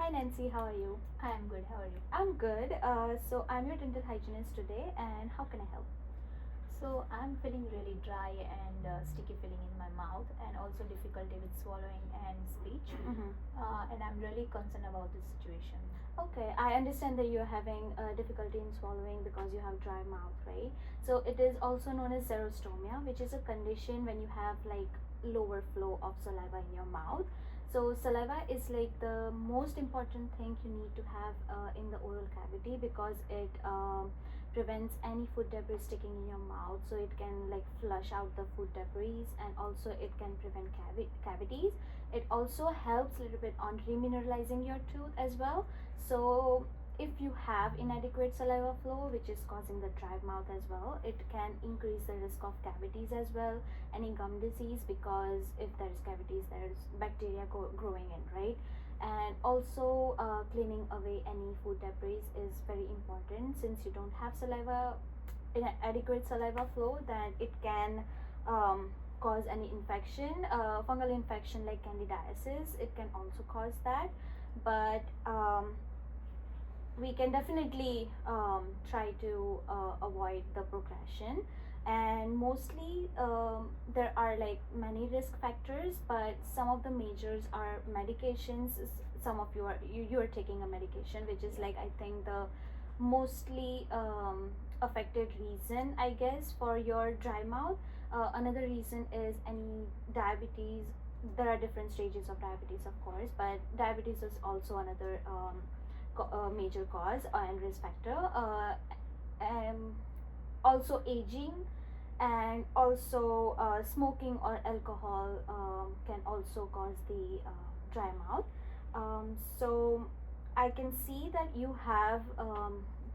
Hi Nancy, how are you? I'm good. How are you? I'm good. So I'm your dental hygienist today, and how can I help? So I'm feeling really dry and sticky feeling in my mouth, and also difficulty with swallowing and speech. And I'm really concerned about this situation. Okay, I understand that you're having difficulty in swallowing because you have dry mouth, right? So it is also known as xerostomia, which is a condition when you have like lower flow of saliva in your mouth. So saliva is like the most important thing you need to have in the oral cavity because it prevents any food debris sticking in your mouth, so it can like flush out the food debris, and also it can prevent cavities. It also helps a little bit on remineralizing your tooth as well. So if you have inadequate saliva flow, which is causing the dry mouth as well, it can increase the risk of cavities as well, any gum disease, because if there's cavities, there's bacteria growing in, right? And also cleaning away any food debris is very important. Since you don't have saliva, inadequate saliva flow, then it can cause any infection, fungal infection like candidiasis. It can also cause that, but we can definitely try to avoid the progression. And mostly there are like many risk factors, but some of the majors are medications. Some of you are taking a medication, which is like I think the mostly affected reason, I guess, for your dry mouth. Another reason is any diabetes. There are different stages of diabetes, of course, but diabetes is also another major cause and risk factor. And also aging, and also smoking or alcohol can also cause the dry mouth. So I can see that you have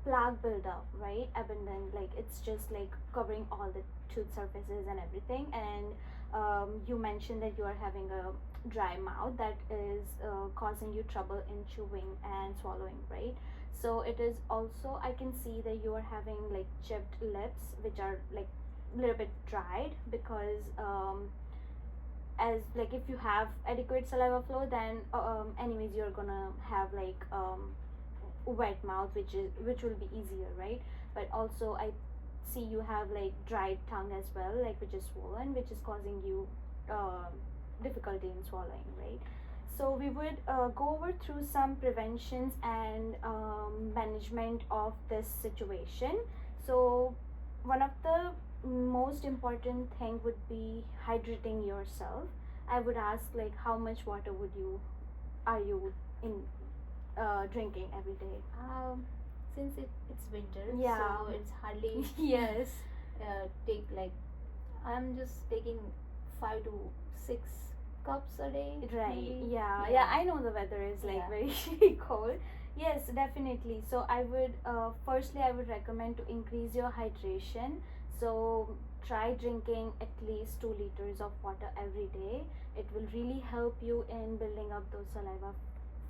plaque buildup, right? Abundant, like it's just like covering all the tooth surfaces and everything. And you mentioned that you are having a dry mouth that is causing you trouble in chewing and swallowing, right? So it is also, I can see that you are having like chipped lips, which are like a little bit dried because as like if you have adequate saliva flow, then anyways you're gonna have like wet mouth, which will be easier, right? But also I see you have like dried tongue as well, like which is swollen, which is causing you difficulty in swallowing, right? So we would go over through some preventions and management of this situation. So one of the most important thing would be hydrating yourself. I would ask like how much water would you are you in drinking every day? Since it's winter, Yeah. so it's hardly Yes. take like I'm just taking 5 to 6 cups a day. Right. Maybe. Yeah. I know the weather is like Yeah. very cold. Yes, definitely. So I would firstly I would recommend to increase your hydration. So try drinking at least 2 liters of water every day. It will really help you in building up those saliva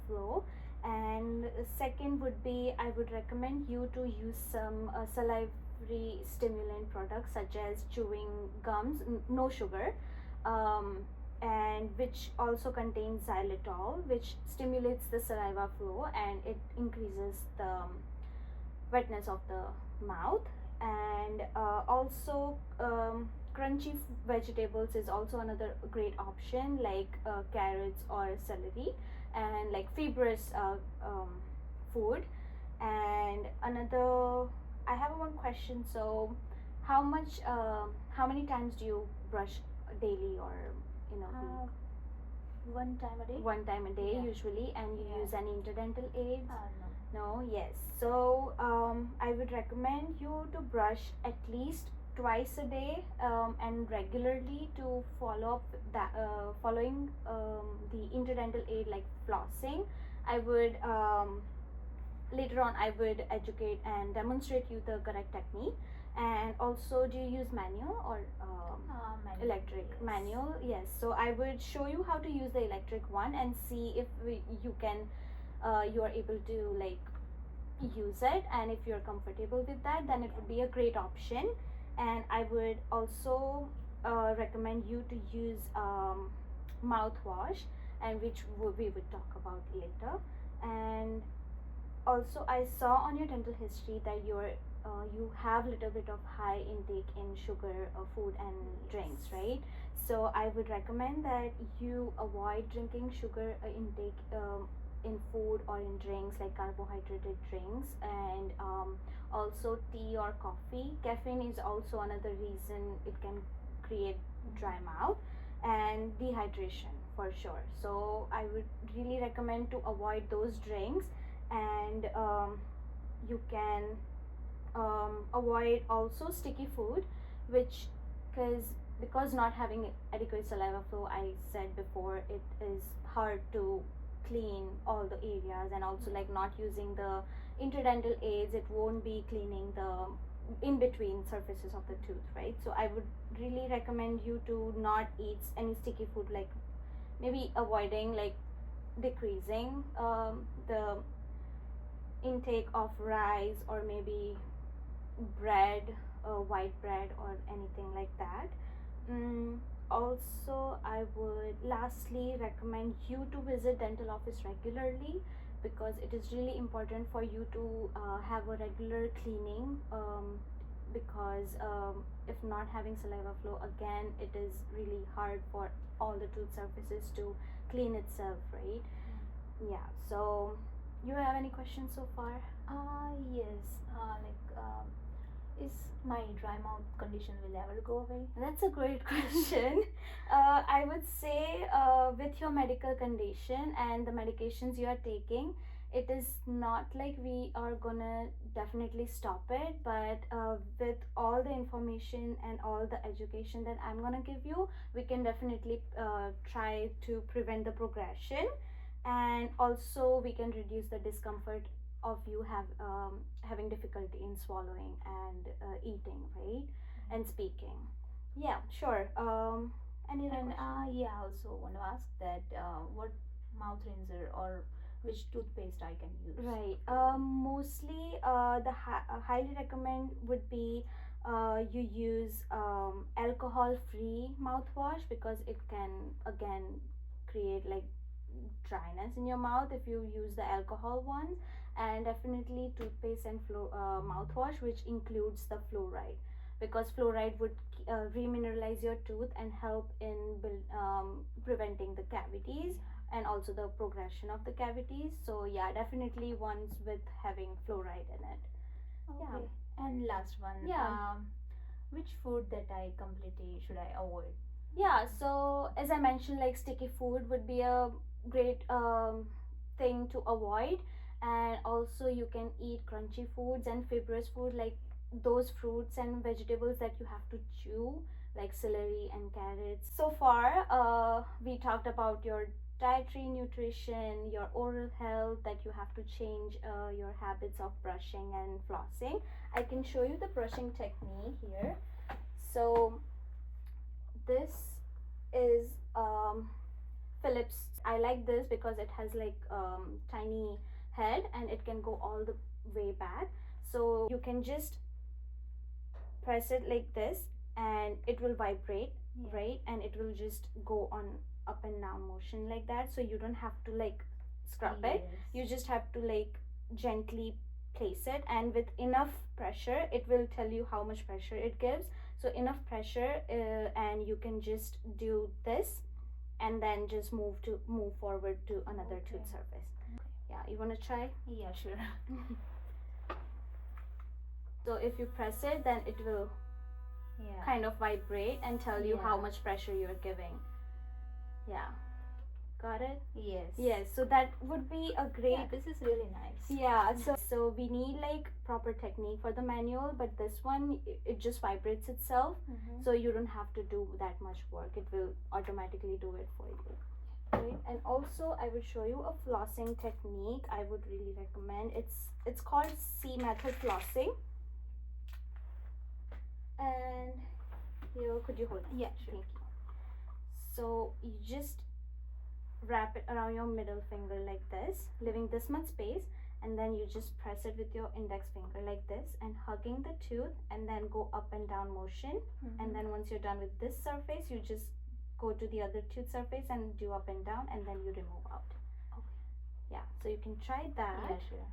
flow. And second would be, I would recommend you to use some salivary stimulant products such as chewing gums, no sugar, um, and which also contains xylitol, which stimulates the saliva flow and it increases the wetness of the mouth. And also crunchy vegetables is also another great option, like carrots or celery, and like fibrous food. And another, I have one question. So how many times do you brush daily, or in a week? One time a day. One time a day. Yeah. Usually. And you Yeah. use any interdental aids? No. No. Yes. So I would recommend you to brush at least twice a day, and regularly, to follow up that following the interdental aid like flossing. I would later on I would educate and demonstrate you the correct technique. And also, do you use manual or Manual. electric? Yes. Manual, yes. So I would show you how to use the electric one and see if you can you are able to like use it, and if you're comfortable with that, then it would be a great option. And I would also recommend you to use mouthwash, and which we would talk about later. And also I saw on your dental history that you have little bit of high intake in sugar, food and drinks, right? So I would recommend that you avoid drinking sugar intake in food or in drinks, like carbohydrated drinks, and also tea or coffee. Caffeine is also another reason it can create dry mouth, and dehydration for sure. So I would really recommend to avoid those drinks. And you can avoid also sticky food, which because not having adequate saliva flow, I said before, it is hard to clean all the areas. And also like not using the interdental aids, it won't be cleaning the in between surfaces of the tooth, right? So I would really recommend you to not eat any sticky food, like maybe avoiding, like decreasing the intake of rice, or maybe bread, white bread or anything like that. Also I would lastly recommend you to visit dental office regularly, because it is really important for you to have a regular cleaning, because if not having saliva flow, again it is really hard for all the tooth surfaces to clean itself, right? Yeah. So you have any questions so far? Yes. Is my dry mouth condition will ever go away? That's a great question. I would say, with your medical condition and the medications you are taking, it is not like we are gonna definitely stop it, but with all the information and all the education that I'm gonna give you, we can definitely try to prevent the progression. And also we can reduce the discomfort of you having difficulty in swallowing and eating, right? And speaking. Yeah, sure. Any other And question? yeah, I also want to ask that what mouth rinser or which toothpaste I can use? Right. Mostly, the highly recommend would be you use alcohol-free mouthwash, because it can again create like dryness in your mouth if you use the alcohol ones. And definitely toothpaste and mouthwash, which includes the fluoride, because fluoride would remineralize your tooth and help in preventing the cavities and also the progression of the cavities. So yeah, definitely ones with having fluoride in it. Okay. And last one. Yeah. Which food that I completely should I avoid? Yeah, so as I mentioned, like sticky food would be a great thing to avoid. And also you can eat crunchy foods and fibrous food, like those fruits and vegetables that you have to chew, like celery and carrots. So far we talked about your dietary nutrition, your oral health, that you have to change your habits of brushing and flossing. I can show you the brushing technique here. So this is Philips. I like this because it has like tiny head and it can go all the way back. So you can just press it like this and it will vibrate, right? And it will just go on up and down motion like that. So you don't have to like scrub it. You just have to like gently place it, and with enough pressure it will tell you how much pressure it gives. So enough pressure, and you can just do this and then just move forward to another tooth surface. Yeah, you want to try? Yeah, sure. So if you press it, then it will kind of vibrate and tell you how much pressure you're giving. Yeah. Got it? Yes, so that would be a great. Yeah, this is really nice. Yeah, so we need like proper technique for the manual, but this one it just vibrates itself. So you don't have to do that much work. It will automatically do it for you. Right? And also I would show you a flossing technique I would really recommend. It's called C method flossing. And here, could you hold it? Yeah, sure. Thank you. So you just wrap it around your middle finger like this, leaving this much space, and then you just press it with your index finger like this and hugging the tooth, and then go up and down motion. And then once you're done with this surface, you just go to the other tooth surface and do up and down, and then you remove out. Yeah, So you can try that. Yeah, sure.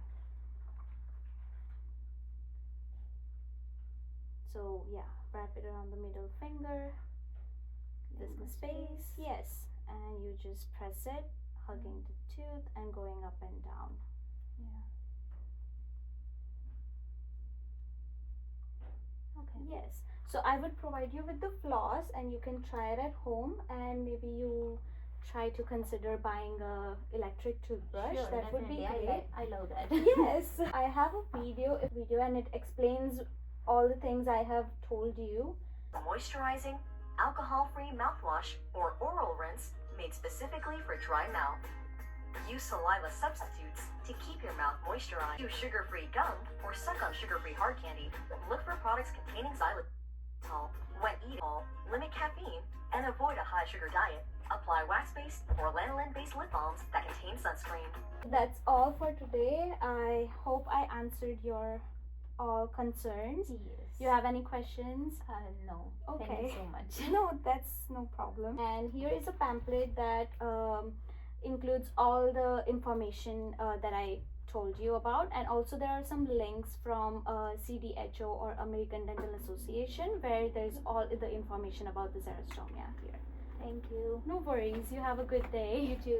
So yeah, wrap it around the middle finger. This is the space. Yes, and you just press it, hugging the tooth and going up and down. Yeah. Okay. Yes. So I would provide you with the floss, and you can try it at home, and maybe you try to consider buying a electric toothbrush. Sure, That would be definitely. great. I love that. Yes, I have a video, and it explains all the things I have told you. Moisturizing, alcohol-free mouthwash or oral rinse made specifically for dry mouth. Use saliva substitutes to keep your mouth moisturized. Use sugar-free gum or suck on sugar-free hard candy. Look for products containing xylitol when eating. Limit caffeine and avoid a high sugar diet. Apply wax-based or lanolin-based lip balms that contain sunscreen. That's all for today. I hope I answered your all concerns. Yes. You have any questions? No. Okay. Thank you so much. No, that's no problem. And here is a pamphlet that includes all the information that I told you about, and also there are some links from CDHO or American Dental Association where there's all the information about the xerostomia here. Thank you. No worries. You have a good day. You too.